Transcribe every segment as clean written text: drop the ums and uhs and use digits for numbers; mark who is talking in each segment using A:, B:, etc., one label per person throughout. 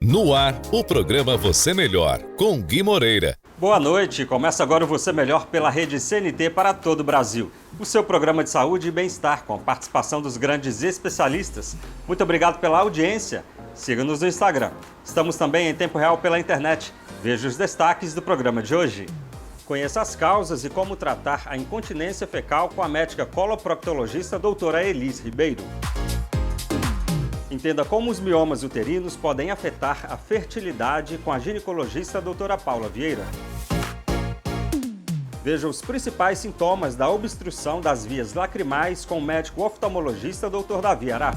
A: No ar, o programa Você Melhor, com Gui Moreira.
B: Boa noite, começa agora o Você Melhor pela rede CNT para todo o Brasil. O seu programa de saúde e bem-estar, com a participação dos grandes especialistas. Muito obrigado pela audiência. Siga-nos no Instagram. Estamos também em tempo real pela internet. Veja os destaques do programa de hoje. Conheça as causas e como tratar a incontinência fecal com a médica coloproctologista doutora Elis Ribeiro. Entenda como os miomas uterinos podem afetar a fertilidade com a ginecologista doutora Paula Vieira. Veja os principais sintomas da obstrução das vias lacrimais com o médico oftalmologista doutor Davi Ará.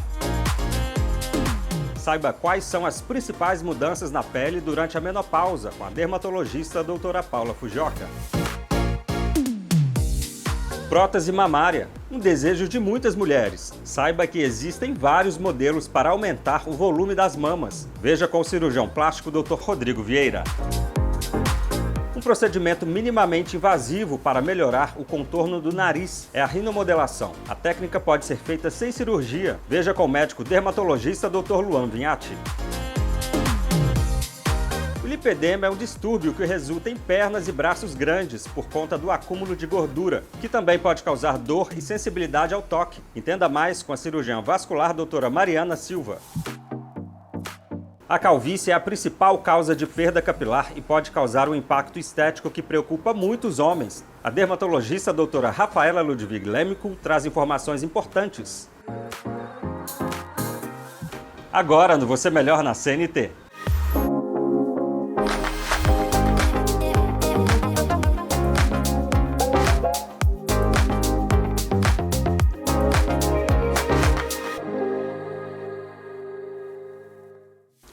B: Saiba quais são as principais mudanças na pele durante a menopausa com a dermatologista doutora Paula Fujioka. Prótese mamária, um desejo de muitas mulheres. Saiba que existem vários modelos para aumentar o volume das mamas. Veja com o cirurgião plástico Dr. Rodrigo Vieira. Um procedimento minimamente invasivo para melhorar o contorno do nariz é a rinomodelação. A técnica pode ser feita sem cirurgia. Veja com o médico dermatologista Dr. Luan Vinhati. O lipedema é um distúrbio que resulta em pernas e braços grandes por conta do acúmulo de gordura, que também pode causar dor e sensibilidade ao toque. Entenda mais com a cirurgiã vascular doutora Mariana Silva. A calvície é a principal causa de perda capilar e pode causar um impacto estético que preocupa muitos homens. A dermatologista doutora Rafaela Ludwig Lemico traz informações importantes. Agora no Você Melhor na CNT.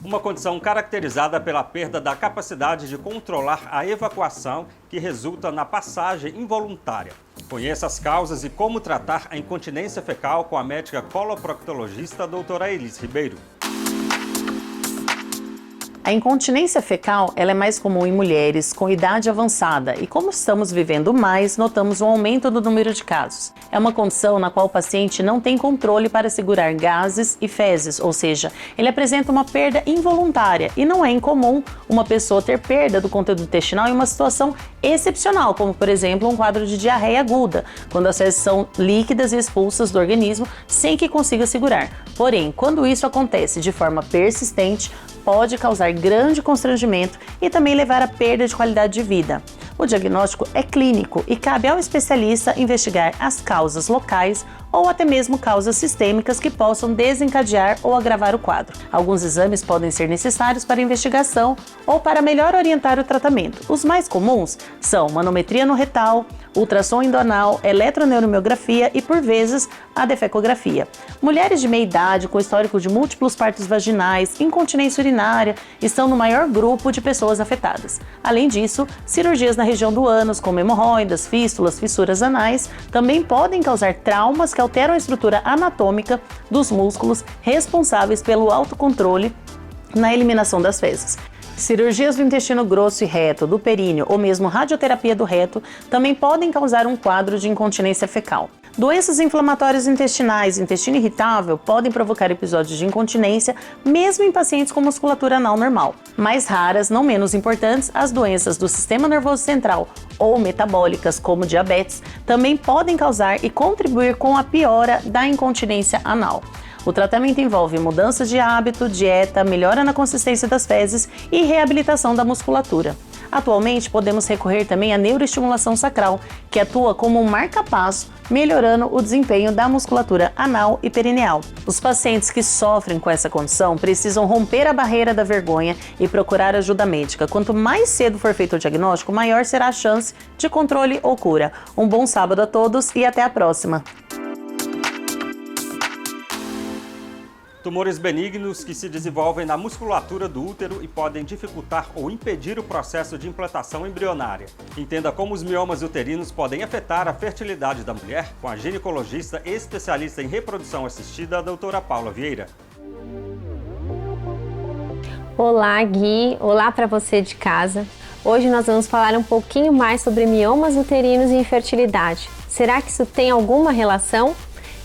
B: Uma condição caracterizada pela perda da capacidade de controlar a evacuação que resulta na passagem involuntária. Conheça as causas e como tratar a incontinência fecal com a médica coloproctologista doutora Elis Ribeiro.
C: A incontinência fecal ela é mais comum em mulheres com idade avançada e como estamos vivendo mais, notamos um aumento do número de casos. É uma condição na qual o paciente não tem controle para segurar gases e fezes, ou seja, ele apresenta uma perda involuntária e não é incomum uma pessoa ter perda do conteúdo intestinal em uma situação excepcional, como por exemplo um quadro de diarreia aguda, quando as fezes são líquidas e expulsas do organismo sem que consiga segurar. Porém, quando isso acontece de forma persistente, pode causar grande constrangimento e também levar à perda de qualidade de vida. O diagnóstico é clínico e cabe ao especialista investigar as causas locais ou até mesmo causas sistêmicas que possam desencadear ou agravar o quadro. Alguns exames podem ser necessários para investigação ou para melhor orientar o tratamento. Os mais comuns são manometria no retal, ultrassom endonal, eletroneuromiografia e, por vezes, a defecografia. Mulheres de meia idade com histórico de múltiplos partos vaginais, incontinência urinária, estão no maior grupo de pessoas afetadas. Além disso, cirurgias na região do ânus, como hemorroidas, fístulas, fissuras anais, também podem causar traumas que alteram a estrutura anatômica dos músculos responsáveis pelo autocontrole na eliminação das fezes. Cirurgias do intestino grosso e reto, do períneo ou mesmo radioterapia do reto também podem causar um quadro de incontinência fecal. Doenças inflamatórias intestinais e intestino irritável podem provocar episódios de incontinência mesmo em pacientes com musculatura anal normal. Mais raras, não menos importantes, as doenças do sistema nervoso central ou metabólicas, como diabetes, também podem causar e contribuir com a piora da incontinência anal. O tratamento envolve mudança de hábito, dieta, melhora na consistência das fezes e reabilitação da musculatura. Atualmente, podemos recorrer também à neuroestimulação sacral, que atua como um marca-passo, melhorando o desempenho da musculatura anal e perineal. Os pacientes que sofrem com essa condição precisam romper a barreira da vergonha e procurar ajuda médica. Quanto mais cedo for feito o diagnóstico, maior será a chance de controle ou cura. Um bom sábado a todos e até a próxima!
B: Tumores benignos que se desenvolvem na musculatura do útero e podem dificultar ou impedir o processo de implantação embrionária. Entenda como os miomas uterinos podem afetar a fertilidade da mulher com a ginecologista especialista em reprodução assistida, a doutora Paula Vieira.
D: Olá, Gui. Olá para você de casa. Hoje nós vamos falar um pouquinho mais sobre miomas uterinos e infertilidade. Será que isso tem alguma relação?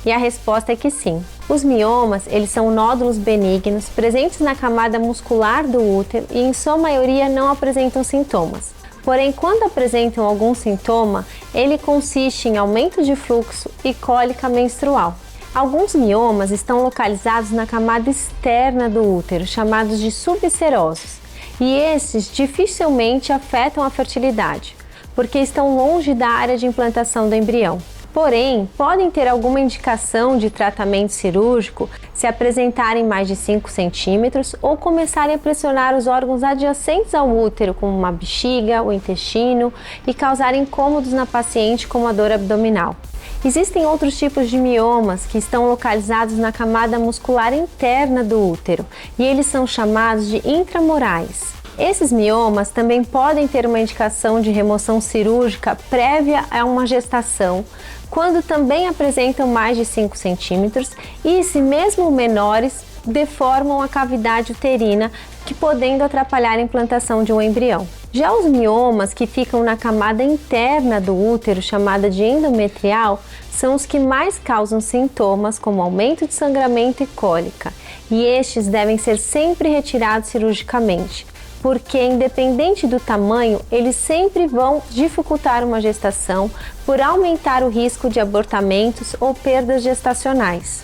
D: E a resposta é que sim. Os miomas, eles são nódulos benignos presentes na camada muscular do útero e em sua maioria não apresentam sintomas. Porém, quando apresentam algum sintoma, ele consiste em aumento de fluxo e cólica menstrual. Alguns miomas estão localizados na camada externa do útero, chamados de subserosos, e esses dificilmente afetam a fertilidade, porque estão longe da área de implantação do embrião. Porém, podem ter alguma indicação de tratamento cirúrgico se apresentarem mais de 5 centímetros ou começarem a pressionar os órgãos adjacentes ao útero, como a bexiga, o intestino, e causarem incômodos na paciente, como a dor abdominal. Existem outros tipos de miomas que estão localizados na camada muscular interna do útero e eles são chamados de intramurais. Esses miomas também podem ter uma indicação de remoção cirúrgica prévia a uma gestação, quando também apresentam mais de 5 centímetros e, se mesmo menores, deformam a cavidade uterina, que podendo atrapalhar a implantação de um embrião. Já os miomas que ficam na camada interna do útero, chamada de endometrial, são os que mais causam sintomas como aumento de sangramento e cólica, e estes devem ser sempre retirados cirurgicamente, porque independente do tamanho, eles sempre vão dificultar uma gestação por aumentar o risco de abortamentos ou perdas gestacionais.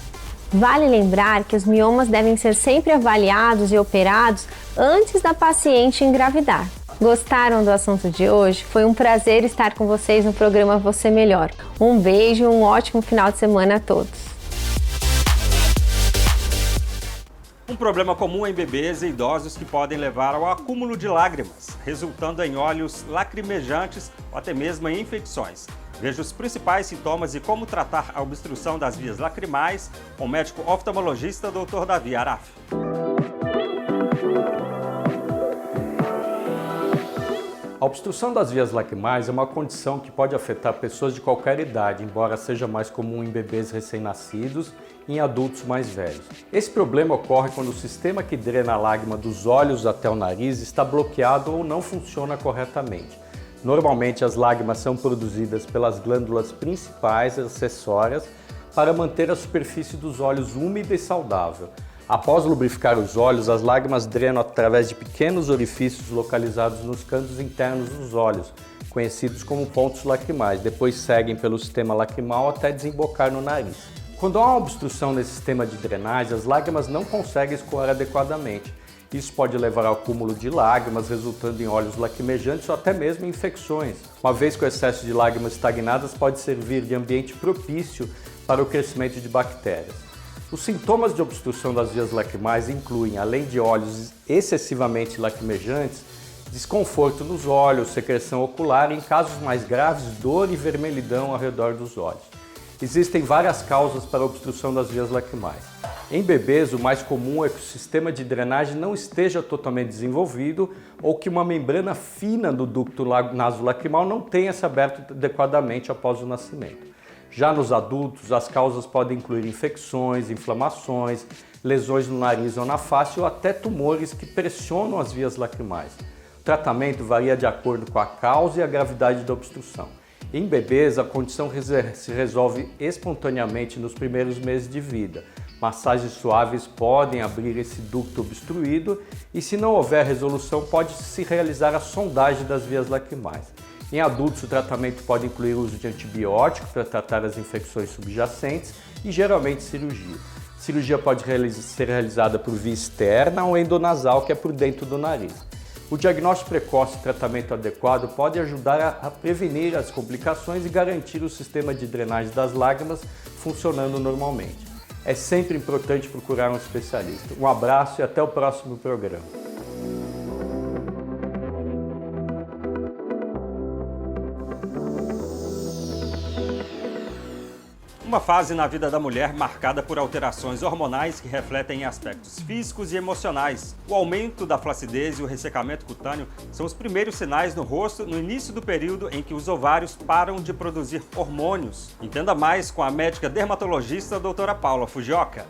D: Vale lembrar que os miomas devem ser sempre avaliados e operados antes da paciente engravidar. Gostaram do assunto de hoje? Foi um prazer estar com vocês no programa Você Melhor. Um beijo e um ótimo final de semana a todos.
B: Um problema comum em bebês e idosos que podem levar ao acúmulo de lágrimas, resultando em olhos lacrimejantes ou até mesmo em infecções. Veja os principais sintomas e como tratar a obstrução das vias lacrimais com o médico oftalmologista Dr. Davi Araf.
E: A obstrução das vias lacrimais é uma condição que pode afetar pessoas de qualquer idade, embora seja mais comum em bebês recém-nascidos e em adultos mais velhos. Esse problema ocorre quando o sistema que drena a lágrima dos olhos até o nariz está bloqueado ou não funciona corretamente. Normalmente as lágrimas são produzidas pelas glândulas principais acessórias para manter a superfície dos olhos úmida e saudável. Após lubrificar os olhos, as lágrimas drenam através de pequenos orifícios localizados nos cantos internos dos olhos, conhecidos como pontos lacrimais. Depois seguem pelo sistema lacrimal até desembocar no nariz. Quando há uma obstrução nesse sistema de drenagem, as lágrimas não conseguem escoar adequadamente. Isso pode levar ao acúmulo de lágrimas, resultando em olhos lacrimejantes ou até mesmo infecções. Uma vez que o excesso de lágrimas estagnadas pode servir de ambiente propício para o crescimento de bactérias. Os sintomas de obstrução das vias lacrimais incluem, além de olhos excessivamente lacrimejantes, desconforto nos olhos, secreção ocular e, em casos mais graves, dor e vermelhidão ao redor dos olhos. Existem várias causas para a obstrução das vias lacrimais. Em bebês, o mais comum é que o sistema de drenagem não esteja totalmente desenvolvido ou que uma membrana fina do ducto nasolacrimal não tenha se aberto adequadamente após o nascimento. Já nos adultos, as causas podem incluir infecções, inflamações, lesões no nariz ou na face ou até tumores que pressionam as vias lacrimais. O tratamento varia de acordo com a causa e a gravidade da obstrução. Em bebês, a condição se resolve espontaneamente nos primeiros meses de vida. Massagens suaves podem abrir esse ducto obstruído e, se não houver resolução, pode-se realizar a sondagem das vias lacrimais. Em adultos, o tratamento pode incluir o uso de antibióticos para tratar as infecções subjacentes e, geralmente, cirurgia. A cirurgia pode ser realizada por via externa ou endonasal, que é por dentro do nariz. O diagnóstico precoce e tratamento adequado pode ajudar a prevenir as complicações e garantir o sistema de drenagem das lágrimas funcionando normalmente. É sempre importante procurar um especialista. Um abraço e até o próximo programa.
B: Uma fase na vida da mulher marcada por alterações hormonais que refletem em aspectos físicos e emocionais. O aumento da flacidez e o ressecamento cutâneo são os primeiros sinais no rosto no início do período em que os ovários param de produzir hormônios. Entenda mais com a médica dermatologista doutora Paula Fujioka.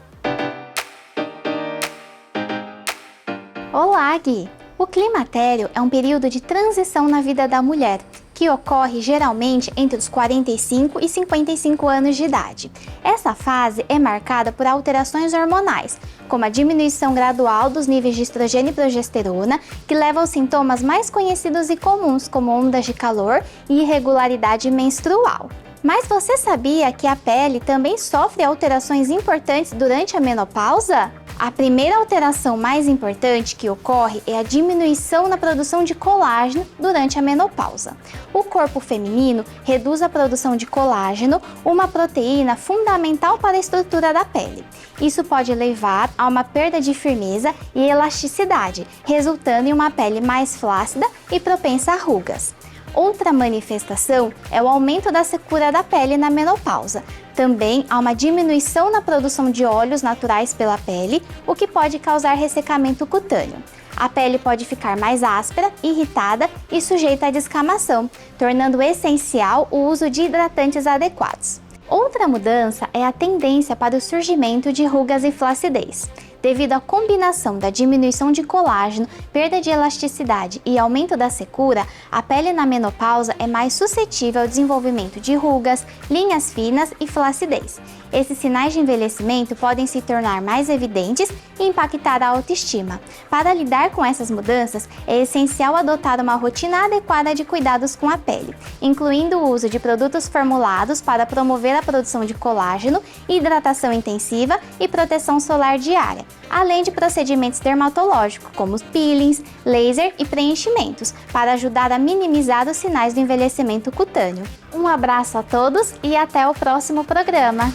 F: Olá, Gui! O climatério é um período de transição na vida da mulher, que ocorre geralmente entre os 45 e 55 anos de idade. Essa fase é marcada por alterações hormonais, como a diminuição gradual dos níveis de estrogênio e progesterona, que leva aos sintomas mais conhecidos e comuns, como ondas de calor e irregularidade menstrual. Mas você sabia que a pele também sofre alterações importantes durante a menopausa? A primeira alteração mais importante que ocorre é a diminuição na produção de colágeno durante a menopausa. O corpo feminino reduz a produção de colágeno, uma proteína fundamental para a estrutura da pele. Isso pode levar a uma perda de firmeza e elasticidade, resultando em uma pele mais flácida e propensa a rugas. Outra manifestação é o aumento da secura da pele na menopausa. Também há uma diminuição na produção de óleos naturais pela pele, o que pode causar ressecamento cutâneo. A pele pode ficar mais áspera, irritada e sujeita à descamação, tornando essencial o uso de hidratantes adequados. Outra mudança é a tendência para o surgimento de rugas e flacidez. Devido à combinação da diminuição de colágeno, perda de elasticidade e aumento da secura, a pele na menopausa é mais suscetível ao desenvolvimento de rugas, linhas finas e flacidez. Esses sinais de envelhecimento podem se tornar mais evidentes e impactar a autoestima. Para lidar com essas mudanças, é essencial adotar uma rotina adequada de cuidados com a pele, incluindo o uso de produtos formulados para promover a produção de colágeno, hidratação intensiva e proteção solar diária, além de procedimentos dermatológicos como peelings, laser e preenchimentos, para ajudar a minimizar os sinais do envelhecimento cutâneo. Um abraço a todos e até o próximo programa!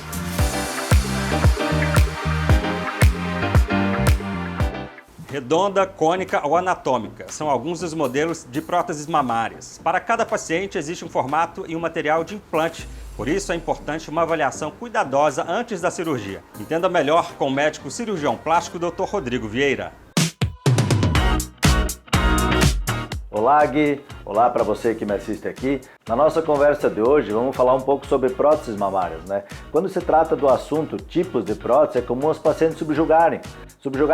B: Redonda, cônica ou anatômica são alguns dos modelos de próteses mamárias. Para cada paciente existe um formato e um material de implante, por isso é importante uma avaliação cuidadosa antes da cirurgia. Entenda melhor com o médico cirurgião plástico Dr. Rodrigo Vieira.
G: Olá, Gui! Olá para você que me assiste aqui. Na nossa conversa de hoje, vamos falar um pouco sobre próteses mamárias, né? Quando se trata do assunto tipos de prótese, é comum os pacientes subjugar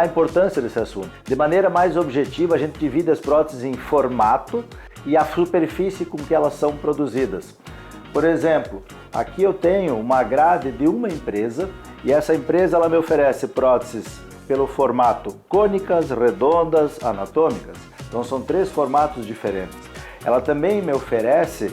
G: a importância desse assunto. De maneira mais objetiva, a gente divide as próteses em formato e a superfície com que elas são produzidas. Por exemplo, aqui eu tenho uma grade de uma empresa e essa empresa ela me oferece próteses pelo formato cônicas, redondas, anatômicas. Então são 3 formatos diferentes. Ela também me oferece,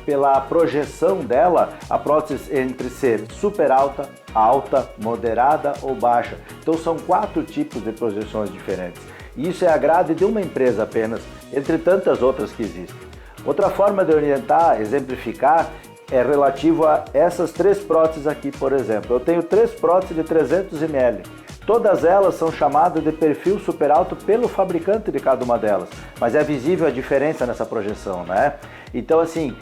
G: pela projeção dela, a prótese entre ser super alta, alta, moderada ou baixa. Então são 4 tipos de projeções diferentes. E isso é a grade de uma empresa apenas, entre tantas outras que existem. Outra forma de orientar, exemplificar, é relativo a essas 3 próteses aqui, por exemplo. Eu tenho 3 próteses de 300 ml. Todas elas são chamadas de perfil super alto pelo fabricante de cada uma delas, mas é visível a diferença nessa projeção, né? Então, assim,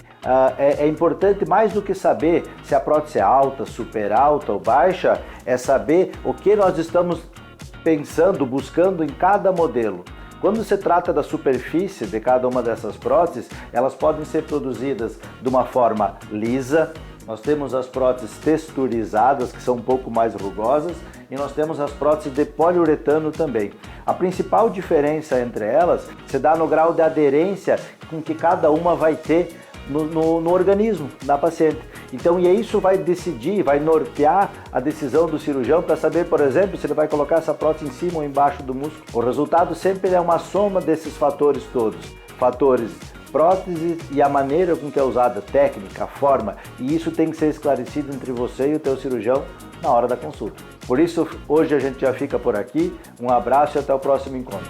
G: é importante mais do que saber se a prótese é alta, super alta ou baixa, é saber o que nós estamos pensando, buscando em cada modelo. Quando se trata da superfície de cada uma dessas próteses, elas podem ser produzidas de uma forma lisa. Nós temos as próteses texturizadas, que são um pouco mais rugosas, e nós temos as próteses de poliuretano também. A principal diferença entre elas se dá no grau de aderência com que cada uma vai ter no organismo da paciente. Então, isso vai decidir, vai nortear a decisão do cirurgião para saber, por exemplo, se ele vai colocar essa prótese em cima ou embaixo do músculo. O resultado sempre é uma soma desses fatores todos. Fatores prótese e a maneira com que é usada, a técnica, a forma, e isso tem que ser esclarecido entre você e o teu cirurgião na hora da consulta. Por isso, hoje a gente já fica por aqui. Um abraço e até o próximo encontro.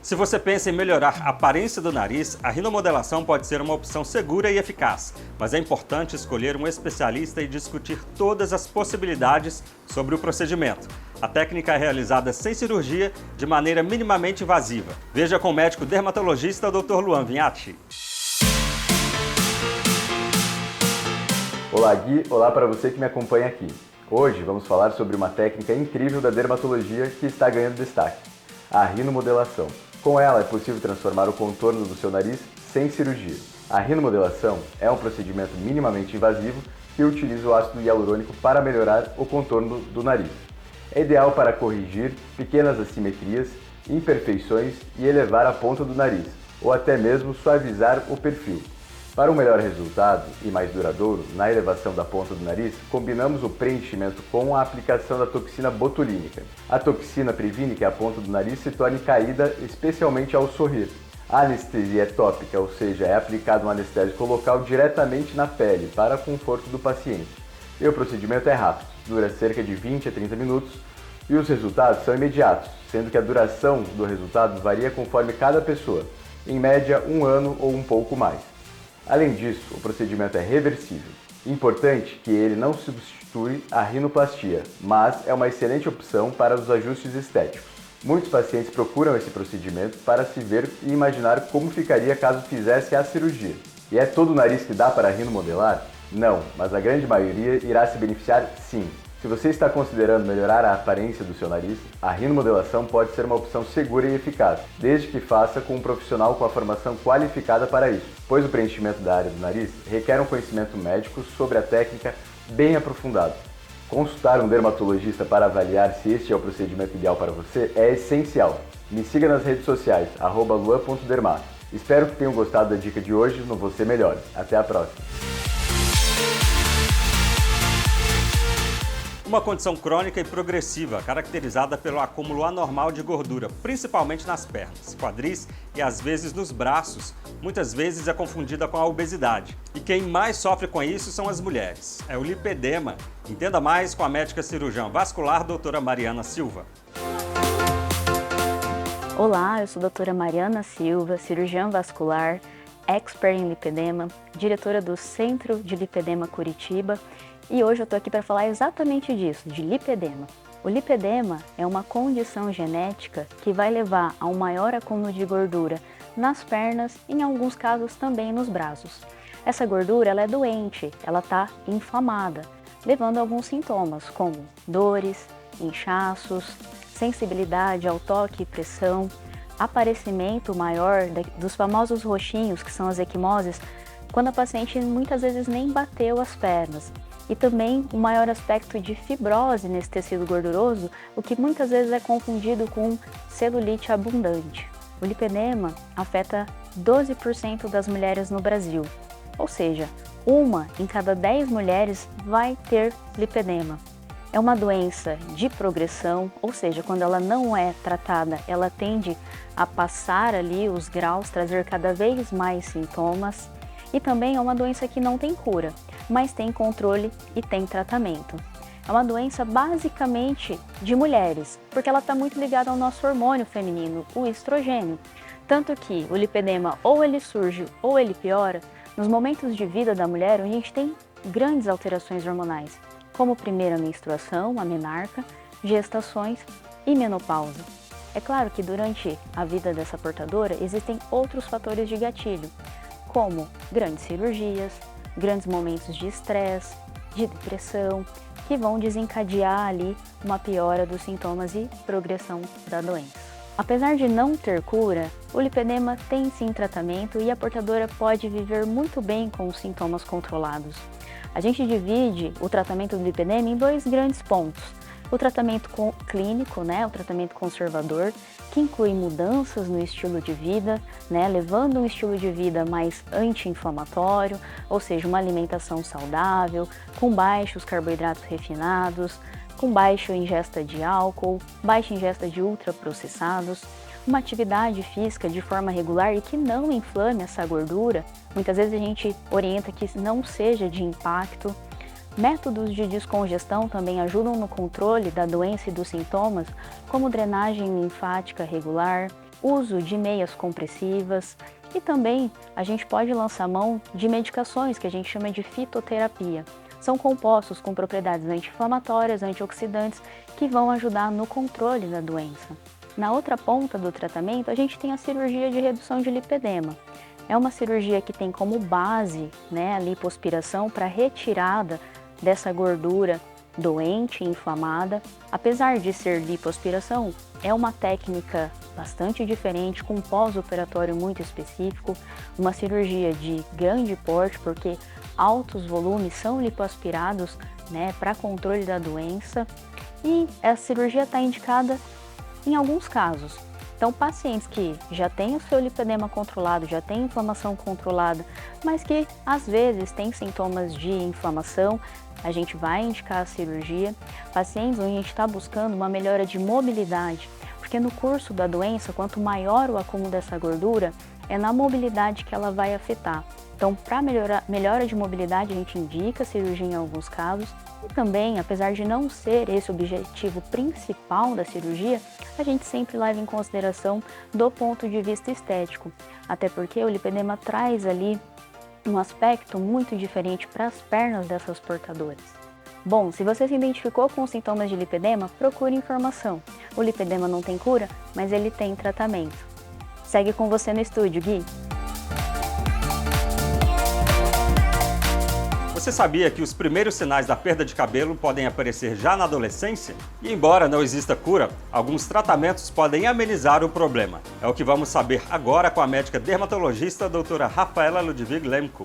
B: Se você pensa em melhorar a aparência do nariz, a rinomodelação pode ser uma opção segura e eficaz, mas é importante escolher um especialista e discutir todas as possibilidades sobre o procedimento. A técnica é realizada sem cirurgia, de maneira minimamente invasiva. Veja com o médico dermatologista Dr. Luan Vinhati.
H: Olá, Gui. Olá para você que me acompanha aqui. Hoje vamos falar sobre uma técnica incrível da dermatologia que está ganhando destaque, a rinomodelação. Com ela é possível transformar o contorno do seu nariz sem cirurgia. A rinomodelação é um procedimento minimamente invasivo que utiliza o ácido hialurônico para melhorar o contorno do nariz. É ideal para corrigir pequenas assimetrias, imperfeições e elevar a ponta do nariz, ou até mesmo suavizar o perfil. Para um melhor resultado e mais duradouro na elevação da ponta do nariz, combinamos o preenchimento com a aplicação da toxina botulínica. A toxina previne que a ponta do nariz se torne caída, especialmente ao sorrir. A anestesia é tópica, ou seja, é aplicado um anestésico local diretamente na pele para conforto do paciente. E o procedimento é rápido, dura cerca de 20 a 30 minutos e os resultados são imediatos, sendo que a duração do resultado varia conforme cada pessoa, em média 1 ano ou um pouco mais. Além disso, o procedimento é reversível. Importante que ele não substitui a rinoplastia, mas é uma excelente opção para os ajustes estéticos. Muitos pacientes procuram esse procedimento para se ver e imaginar como ficaria caso fizesse a cirurgia. E é todo o nariz que dá para rinomodelar? Não, mas a grande maioria irá se beneficiar sim. Se você está considerando melhorar a aparência do seu nariz, a rinomodelação pode ser uma opção segura e eficaz, desde que faça com um profissional com a formação qualificada para isso, pois o preenchimento da área do nariz requer um conhecimento médico sobre a técnica bem aprofundado. Consultar um dermatologista para avaliar se este é o procedimento ideal para você é essencial. Me siga nas redes sociais, @luan.dermato. Espero que tenham gostado da dica de hoje no Você Melhora. Até a próxima!
B: Uma condição crônica e progressiva, caracterizada pelo acúmulo anormal de gordura, principalmente nas pernas, quadris e às vezes nos braços. Muitas vezes é confundida com a obesidade. E quem mais sofre com isso são as mulheres. É o lipedema. Entenda mais com a médica cirurgiã vascular, doutora Mariana Silva.
I: Olá, eu sou a doutora Mariana Silva, cirurgiã vascular, expert em lipedema, diretora do Centro de Lipedema Curitiba. E hoje eu estou aqui para falar exatamente disso, de lipedema. O lipedema é uma condição genética que vai levar a um maior acúmulo de gordura nas pernas e em alguns casos também nos braços. Essa gordura ela é doente, ela está inflamada, levando a alguns sintomas como dores, inchaços, sensibilidade ao toque e pressão, aparecimento maior dos famosos roxinhos, que são as equimoses, quando a paciente muitas vezes nem bateu as pernas. E também um maior aspecto de fibrose nesse tecido gorduroso, o que muitas vezes é confundido com celulite abundante. O lipedema afeta 12% das mulheres no Brasil, ou seja, 1 em cada 10 mulheres vai ter lipedema. É uma doença de progressão, ou seja, quando ela não é tratada, ela tende a passar ali os graus, trazer cada vez mais sintomas. E também é uma doença que não tem cura, mas tem controle e tem tratamento. É uma doença basicamente de mulheres, porque ela está muito ligada ao nosso hormônio feminino, o estrogênio. Tanto que o lipedema ou ele surge ou ele piora nos momentos de vida da mulher, onde a gente tem grandes alterações hormonais, como primeira menstruação, a menarca, gestações e menopausa. É claro que durante a vida dessa portadora existem outros fatores de gatilho, como grandes cirurgias, grandes momentos de estresse, de depressão, que vão desencadear ali uma piora dos sintomas e progressão da doença. Apesar de não ter cura, o lipedema tem sim tratamento e a portadora pode viver muito bem com os sintomas controlados. A gente divide o tratamento do lipedema em 2 grandes pontos. O tratamento clínico, o tratamento conservador, que inclui mudanças no estilo de vida, levando um estilo de vida mais anti-inflamatório, ou seja, uma alimentação saudável, com baixos carboidratos refinados, com baixa ingesta de álcool, baixa ingesta de ultraprocessados, uma atividade física de forma regular e que não inflame essa gordura. Muitas vezes a gente orienta que não seja de impacto. Métodos de descongestão também ajudam no controle da doença e dos sintomas, como drenagem linfática regular, uso de meias compressivas e também a gente pode lançar mão de medicações que a gente chama de fitoterapia. São compostos com propriedades anti-inflamatórias, antioxidantes, que vão ajudar no controle da doença. Na outra ponta do tratamento, a gente tem a cirurgia de redução de lipedema. É uma cirurgia que tem como base a lipoaspiração para retirada dessa gordura doente e inflamada. Apesar de ser lipoaspiração, é uma técnica bastante diferente, com um pós-operatório muito específico, uma cirurgia de grande porte, porque altos volumes são lipoaspirados para controle da doença, e a cirurgia está indicada em alguns casos. Então, pacientes que já têm o seu lipedema controlado, já têm inflamação controlada, mas que às vezes têm sintomas de inflamação, a gente vai indicar a cirurgia. Pacientes onde a gente está buscando uma melhora de mobilidade, porque no curso da doença, quanto maior o acúmulo dessa gordura, é na mobilidade que ela vai afetar. Então, para melhora de mobilidade, a gente indica a cirurgia em alguns casos. E também, apesar de não ser esse o objetivo principal da cirurgia, a gente sempre leva em consideração do ponto de vista estético. Até porque o lipedema traz ali um aspecto muito diferente para as pernas dessas portadoras. Bom, se você se identificou com sintomas de lipedema, procure informação. O lipedema não tem cura, mas ele tem tratamento. Segue com você no estúdio, Gui.
B: Você sabia que os primeiros sinais da perda de cabelo podem aparecer já na adolescência? E embora não exista cura, alguns tratamentos podem amenizar o problema. É o que vamos saber agora com a médica dermatologista doutora Rafaela Ludwig Lemko.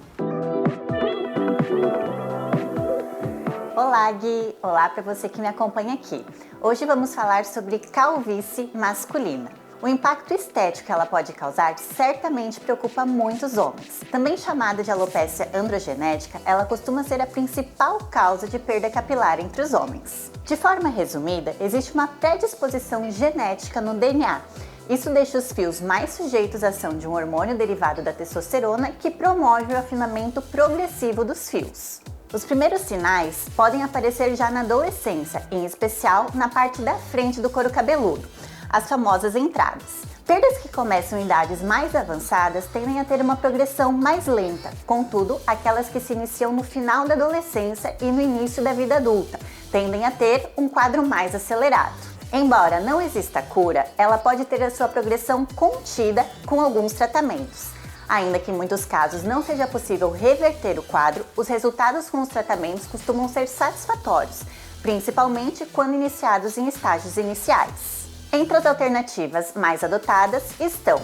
J: Olá, Gui! Olá para você que me acompanha aqui. Hoje vamos falar sobre calvície masculina. O impacto estético que ela pode causar certamente preocupa muitos homens. Também chamada de alopécia androgenética, ela costuma ser a principal causa de perda capilar entre os homens. De forma resumida, existe uma predisposição genética no DNA. Isso deixa os fios mais sujeitos à ação de um hormônio derivado da testosterona que promove o afinamento progressivo dos fios. Os primeiros sinais podem aparecer já na adolescência, em especial na parte da frente do couro cabeludo, as famosas entradas. Perdas que começam em idades mais avançadas tendem a ter uma progressão mais lenta, contudo, aquelas que se iniciam no final da adolescência e no início da vida adulta tendem a ter um quadro mais acelerado. Embora não exista cura, ela pode ter a sua progressão contida com alguns tratamentos. Ainda que em muitos casos não seja possível reverter o quadro, os resultados com os tratamentos costumam ser satisfatórios, principalmente quando iniciados em estágios iniciais. Entre as alternativas mais adotadas estão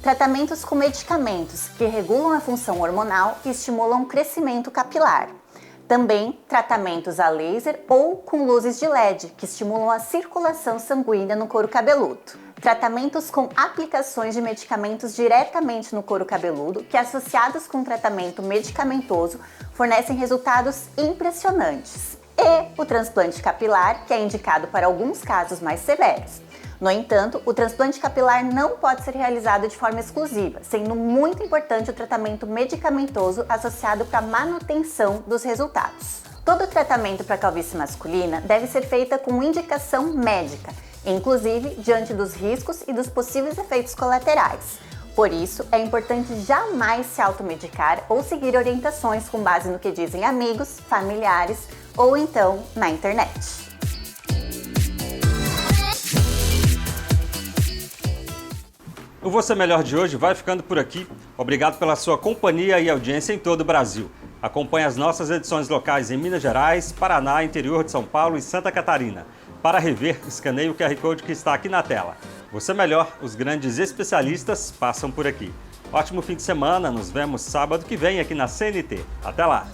J: tratamentos com medicamentos que regulam a função hormonal e estimulam o crescimento capilar. Também tratamentos a laser ou com luzes de LED, que estimulam a circulação sanguínea no couro cabeludo. Tratamentos com aplicações de medicamentos diretamente no couro cabeludo, que associados com tratamento medicamentoso fornecem resultados impressionantes. E o transplante capilar, que é indicado para alguns casos mais severos. No entanto, o transplante capilar não pode ser realizado de forma exclusiva, sendo muito importante o tratamento medicamentoso associado para a manutenção dos resultados. Todo tratamento para calvície masculina deve ser feito com indicação médica, inclusive diante dos riscos e dos possíveis efeitos colaterais. Por isso, é importante jamais se automedicar ou seguir orientações com base no que dizem amigos, familiares ou então na internet.
B: O Você Melhor de hoje vai ficando por aqui. Obrigado pela sua companhia e audiência em todo o Brasil. Acompanhe as nossas edições locais em Minas Gerais, Paraná, interior de São Paulo e Santa Catarina. Para rever, escaneie o QR Code que está aqui na tela. Você Melhor, os grandes especialistas passam por aqui. Ótimo fim de semana, nos vemos sábado que vem aqui na CNT. Até lá!